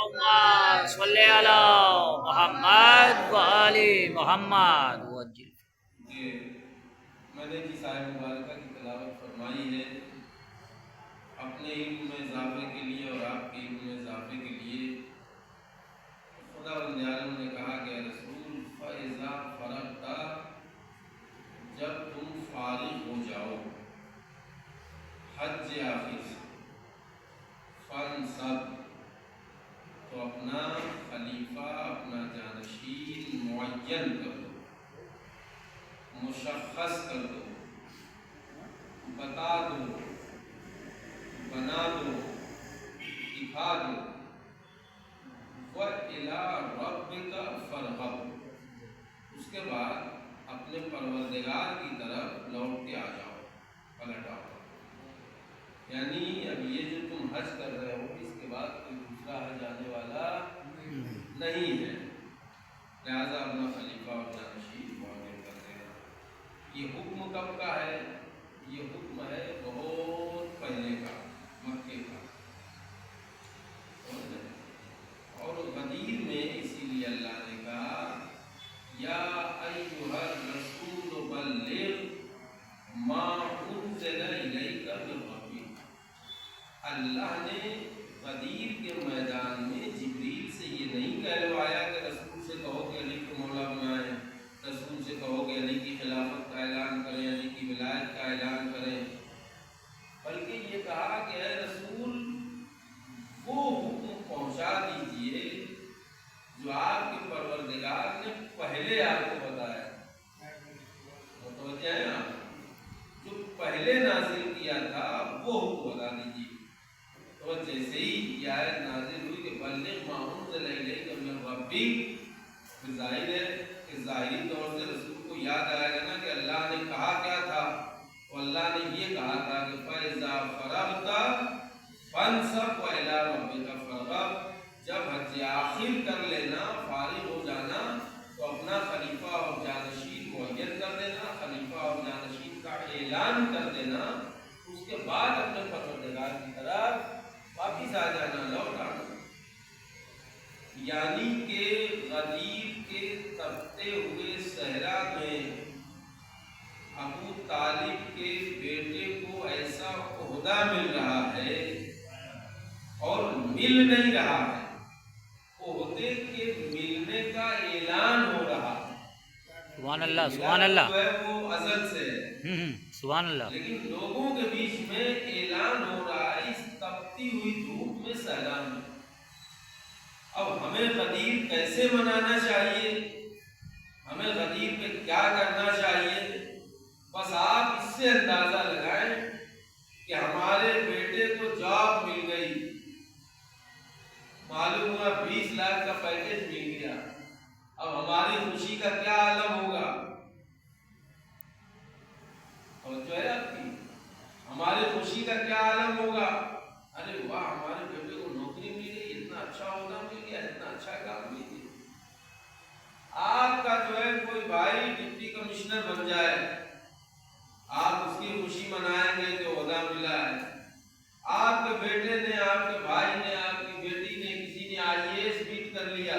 اللهم صل علی محمد و آل محمد وجل کہ میں نے جس آیت مبارکہ کی تلاوت فرمائی ہے اپنے علم میں اضافے کے لیے اور آپ کے علم میں اضافے کے لیے خدا بند عالم نے کہا کہ رسول فَإِذَا فَرَغْتَ، جب تم فارغ ہو جاؤ حج آخر سے، فَانْصَبْ، تو اپنا خلیفہ اپنا جانشین معین کر دو، مشخص کر دو، بتا دو، بنا دو، دکھا دو، وَإِلَىٰ رَبِّكَ فَارْغَب، اس کے بعد اپنے پروردگار کی طرف لوٹ کے آ جاؤ، پلٹ آؤ۔ یعنی اب یہ جو تم حج کر رہے ہو اس کے بعد کوئی دوسرا حج آنے والا نہیں ہے، لہذا اپنا خلیفہ اور جانشین معین کر دینا۔ یہ حکم کب کا ہے؟ یہ حکم ہے بہت پہلے کا، مکے کا، اور غدیر میں اسی لیے اللہ نے کہا یا ایھا الرسول بلغ ما انزل الیک من ربک۔ اللہ نے غدیر کے میدان میں جبریل سے یہ نہیں کہلوایا کہ رسول سے کہو کہ علی کو مولا بنائیں، رسول سے کہو کہ علی کی خلافت کا اعلان کریں، علی کی ولایت کا اعلان کریں، بلکہ یہ کہا کہ اے رسول وہ حکم پہنچا دیجئے جو آپ کے پروردگار نے پہلے آپ کو بتایا، متوجہ ہیں آپ، جو پہلے نازل کیا تھا وہ حکم بتا دیجیے۔ تو جیسے ہی یہ آیت نازل ہوئی کہ بلغ ما انزل الیک من ربک، ظاہر ہے کہ ظاہری طور سے رسول کو یاد آئے گا نا کہ اللہ نے کہا کیا تھا، تو اللہ نے یہ کہا تھا کہ فَإِذَا فَرَغْتَ فَانْصَبْ وَإِلَىٰ رَبِّكَ فَارْغَب، جب حج آخر کر لینا، فارغ ہو جانا، تو اپنا خلیفہ اور جانشین معین کر دینا، خلیفہ اور جانشین کا اعلان کر دینا، اس کے بعد اپنے پروردگار کی طرف واپس آ جانا، لوٹ آنا۔ یعنی کہ غدیر کے تپتے ہوئے صحرا میں ابو طالب کے بیٹے کو ایسا عہدہ مل رہا ہے اور مل نہیں رہا ہے، عہدے کے ملنے کا اعلان ہو رہا ہے۔ سبحان اللہ سبحان اللہ، جو ہے وہ ازل سے ہے، سبحان اللہ۔ لیکن لوگوں کے بیچ میں اعلان ہو رہا ہے اس تپتی ہوئی دھوپ میں صحرا میں۔ اب ہمیں غدیر کیسے منانا چاہیے، ہمیں غدیر پہ کیا کرنا چاہیے، بس آپ اس سے اندازہ لگائیں کہ ہمارے بیٹے کو جاب مل گئی، معلوم ہوا 20 لاکھ کا پیکیج مل گیا، اب ہماری خوشی کا کیا عالم ہوگا، اور جو ہے آپ کی ہماری خوشی کا کیا عالم ہوگا، ارے واہ ہمارے بیٹے کو نوکری مل گئی، اتنا اچھا عہدہ مل گیا، اتنا اچھا کام مل گیا۔ آپ کا جو ہے کوئی بھائی ڈپٹی کمشنر بن جائے، آپ اس کی خوشی منائیں گے جو عہدہ ملا ہے، آپ کے بیٹے نے، آپ کے بھائی نے، آپ کی بیٹی نے، کسی نے IAS بیٹ کر لیا،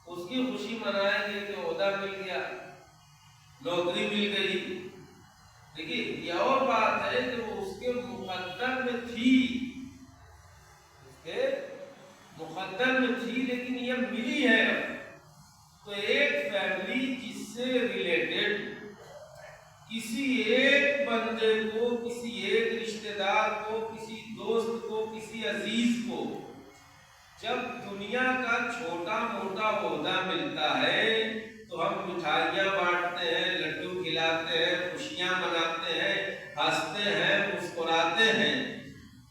اس کی خوشی منائیں گے کہ عہدہ مل گیا، نوکری مل گئی۔ دیکھیے یہ اور بات ہے کہ وہ اس کے مقدر میں تھی، اس کے مقدر میں تھی، لیکن یہ ملی ہے۔ تو ایک فیملی جس سے ریلیٹڈ کسی ایک بندے کو، کسی ایک رشتہ دار کو، کسی دوست کو، کسی عزیز کو جب دنیا کا چھوٹا موٹا عہدہ ملتا ہے تو ہم مٹھائیاں بانٹتے ہیں، لڈو کھلاتے ہیں، خوشیاں مناتے ہیں، ہنستے ہیں، مسکراتے ہیں۔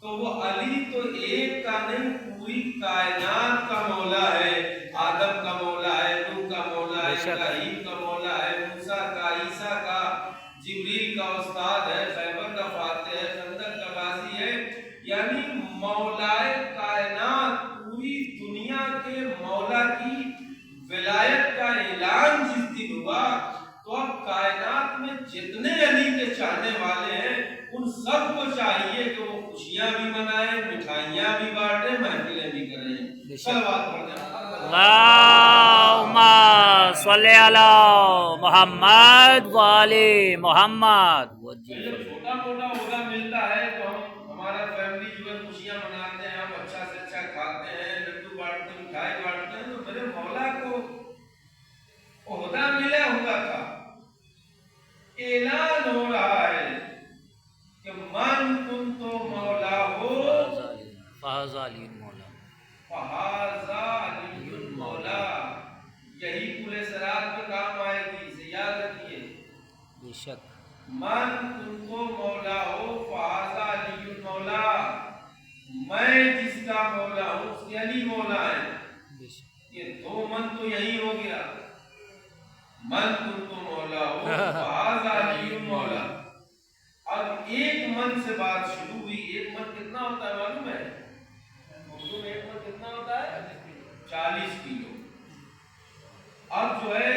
تو وہ علی تو ایک کا نہیں، پوری کائنات کا مولا ہے، آدم کا مولا ہے، نوح کا مولا ہے، ابراہیم کا مولا ہے، موسیٰ کا، عیسیٰ کا، جبریل کا استاد ہے، خیبر کا فاتح ہے، خندق کا غازی ہے، یعنی مولائے کائنات، پوری دنیا کے مولا کی ولایت کا اعلان جس دن ہوا تو اب کائنات میں جتنے علی کے چاہنے والے ہیں ان سب کو چاہیے کہ وہ خوشیاں بھی منائیں، مٹھائیاں بھی بانٹیں، محفلیں بھی کریں۔ بے شک صلوات پڑھ دیں اللہم صلی علی محمد وآل محمد جب چھوٹا موٹا عہدہ ملتا ہے تو ہمارا فیملی جو ہے خوشیاں مناتے ہیں، ہم اچھا سے اچھا کھاتے ہیں، لڈو بانٹتے ہیں، مٹھائی بانٹتے ہیں، تو میرے مولا کو عہدہ ملا ہوا تھا، اعلان ہو رہا ہے کہ من کنت مولا ہو فاز علی مولا فہذا علی مولا، یہی پورے سرات میں کام آئے گی، اسے یاد رکھیے، بے شک من تم کو مولا ہو فہذا علی مولا، میں جس کا مولا ہوں اس کے علی مولا ہے۔ بے شک یہ دو من تو یہی ہو گیا، من تم کو مولا ہو فہذا علی مولا۔ اب ایک من سے بات شروع ہوئی، ایک من کتنا ہوتا ہے معلوم ہے؟ اردو میں ایک من کتنا ہوتا ہے؟ 40 کلو۔ اب جو ہے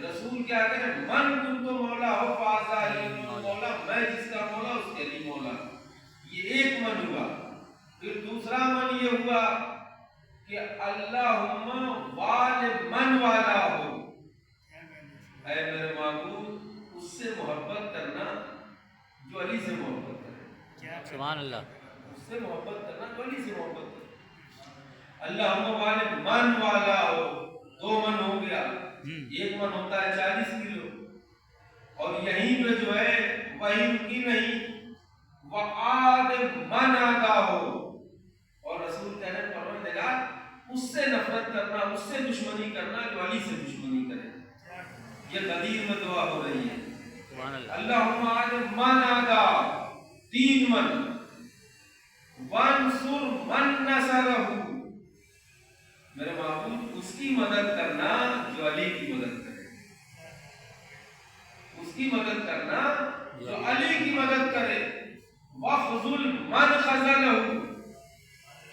رسول کیا کہہ رہے ہیں، من تم تو مولا ہو فازا علی مولا، میں جس کا مولا اس کے علی مولا، یہ ایک من ہوا۔ پھر دوسرا من یہ ہوا کہ اللہم وال من والا ہو، اے میرے معبود اس سے محبت کرنا جو علی سے محبت کرے، سبحان اللہ اس سے محبت کرنا جو علی سے محبت کرے۔ اللہم وال من والا ہو، دو من ہو گیا، ایک من ہوتا ہے 40 کلو، اور یہیں پہ جو ہے وہی رکی نہیں، وعاد من آگا ہو، اور رسول کہہ رہے ہیں پروردگار اس سے نفرت کرنا، اس سے دشمنی کرنا جو علی سے دشمنی کرے۔ یہ غدیر میں دعا ہو رہی ہے، سبحان اللہ اللہم آج من آگا 3 من، وانصر من نصرہ، میرے معبود اس کی مدد کرنا جو علی کی مدد کرے، اس کی مدد کرنا جو علی کی مدد کرے۔ وَخْذُلْ مَنْ خَذَلَهُ،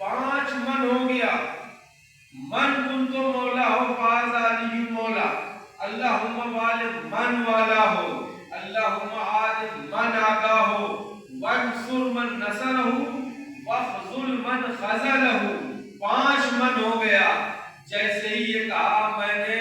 5 من ہو گیا، من کنت مولا ہو فاز علی مولا، اللہم والد من والا ہو، اللہم عادل من آگا ہو، وانصر من نصرہ، وَخْذُلْ مَنْ خَذَلَهُ، 5 من ہو گیا۔ جیسے ہی یہ کہا میں نے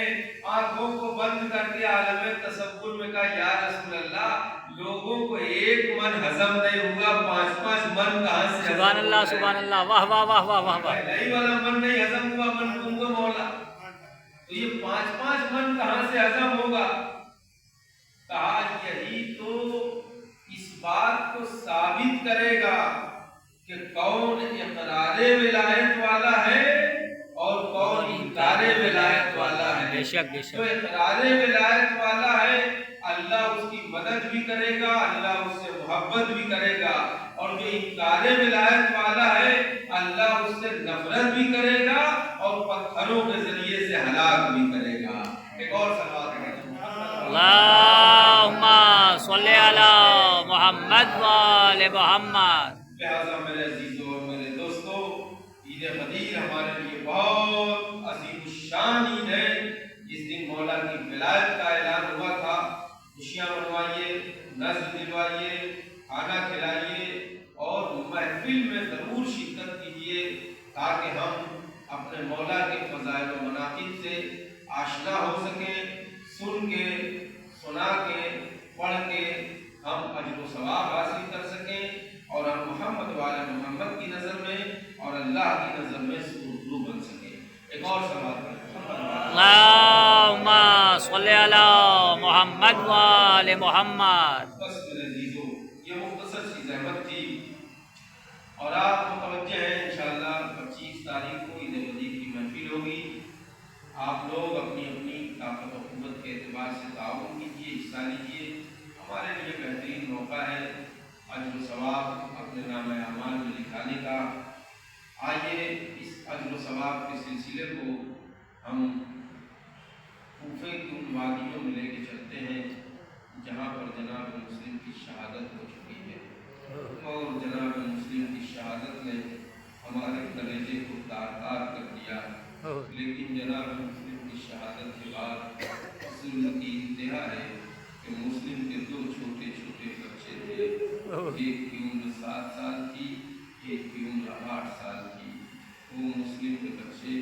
آنکھوں کو بند کر کے عالم تصور میں کہا یا رسول اللہ، لوگوں کو ایک من ہضم نہیں ہوا، 5 من کہاں سے ہضم؟ سبحان اللہ سبحان اللہ، واہ واہ واہ واہ واہ واہ، پہلا والا من نہیں ہضم ہوا، من تم کو مولا، تو یہ 5 من کہاں سے ہضم ہوگا؟ کہا یہی تو اس بات کو ثابت کرے گا کہ کون اقرار ولایت والا ہے اور کون انکار ولایت والا ہے۔ بے شک بے جو شک اقرار ولایت والا ہے اللہ اس کی مدد بھی کرے گا، اللہ اس سے محبت بھی کرے گا، اور جو انکار ولایت والا ہے اللہ اس سے نفرت بھی کرے گا اور پتھروں کے ذریعے سے ہلاک بھی کرے گا۔ ایک اور سوال ہے، اللہم صلی علی محمد وآل محمد۔ لہٰذا میرے عزیزوں اور میرے دوستوں، عید غدیر ہمارے لیے بہت عظیم الشان عید ہے۔ جس دن مولا کی ولایت کا اعلان ہوا تھا، خوشیاں منوائیے، نظر دلوائیے، کھانا کھلائیے اور محفل میں ضرور شرکت کیجیے تاکہ ہم اپنے مولا کے فضائل و مناقب سے آشنا ہو سکیں، سن کے، سنا کے، پڑھ کے ہم اجر و ثواب حاصل کر سکیں، اور ہم محمد والے محمد کی نظر میں اور اللہ کی نظر میں سرخرو بن سکیں۔ ایک اور سوال ہے، اللہم صلی علی محمد وآل محمد۔ بس میرے عزیزو یہ مختصر سی زحمت تھی، اور آپ متوجہ ہیں انشاءاللہ 25 تاریخ کو عید غدیر کی محفل ہوگی۔ آپ لوگ اپنی اپنی طاقت و قوت کے اعتبار سے تعاون کیجیے، حصہ لیجیے، ہمارے لیے بہترین موقع ہے اجر و ثواب اپنے نام اعمال میں لکھانے کا۔ آئیے اس اجر و ثواب کے سلسلے کو ہم کوفے کی ان وادیوں میں لے کے چلتے ہیں جہاں پر جناب مسلم کی شہادت ہو چکی ہے، اور جناب مسلم کی شہادت نے ہمارے کلیجے کو تار تار کر دیا، لیکن جناب مسلم کی شہادت کے بعد ظلم کی انتہا ہے کہ مسلم کے 2 چھوٹے چھوٹے بچے تھے، ایک کی عمر 7 سال کی، ایک کی عمر 8 سال کی۔ وہ مسلم کے بچے